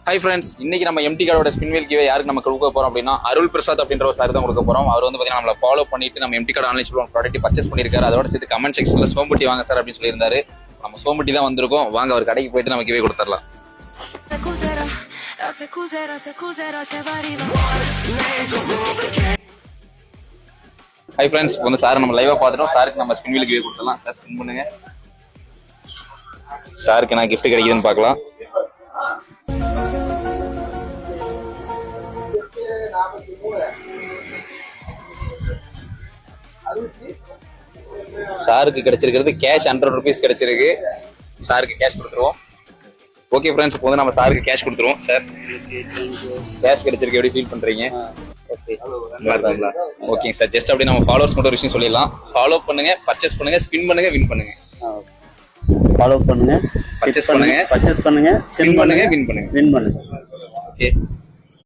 Hi friends, இன்னைக்கு நம்ம empty கார்டோட ஸ்பின்வீல் கிவே யாருக்கு நம்ம கொடுக்க போறோம் அப்படின்னா அருள் பிரசாத் அப்படின்ற ஒரு சார் தான் கொடுக்க போறோம். அவர் வந்து பாத்தீங்கன்னா நம்மளை ஃபாலோ பண்ணிட்டு நம்ம MD card online product purchase பண்ணிருக்காரு. அதோட சேர்த்து கமெண்ட் செக்ஷன்ல சோம்பட்டி வாங்க சார் அப்படின்னு சொல்லியிருந்தாரு. நம்ம சோம்பட்டி தான் வந்திருக்கோம். வாங்க அவர் கடைக்கு போயிட்டு நம்ம கிவே கொடுத்துடலாம். ஹை ஃப்ரெண்ட்ஸ், இப்போ வந்து சார் நம்ம லைவா பார்த்துட்டோம். சாருக்கு நம்ம ஸ்பின்வீல் கிவே கொடுத்துடலாம். சார் ஸ்பின் பண்ணுங்க. சாருக்கு நான் கிஃப்ட் கிடைக்குதுன்னு பார்க்கலாம். சாருக்கு கிடைச்சிருக்கிறது கேஷ் 100 rupees கிடைச்சிருக்கு. சாருக்கு கேஷ் கொடுத்துருவோம். ஓகே ஃப்ரெண்ட்ஸ், இப்போ வந்து நம்ம சாருக்கு கேஷ் கொடுத்துருவோம். சார் கேஷ் கிடைச்சிருக்கு, எப்படி ஃபீல் பண்றீங்க? ஓகேங்க சார், ஜஸ்ட் அப்படி நம்ம ஃபாலோவர்ஸ் மட்டும் ஒரு விஷயம் சொல்லிடலாம். ஃபாலோ பண்ணுங்க, பர்ச்சேஸ் பண்ணுங்க, ஸ்பின் பண்ணுங்க, வின் பண்ணுங்க. ஃபாலோ பண்ணுங்க, பர்ச்சேஸ் பண்ணுங்க, பர்ச்சேஸ் பண்ணுங்க, ஸ்பின் பண்ணுங்க, வின் பண்ணுங்க. வின் பண்ணுங்க. ஓகே.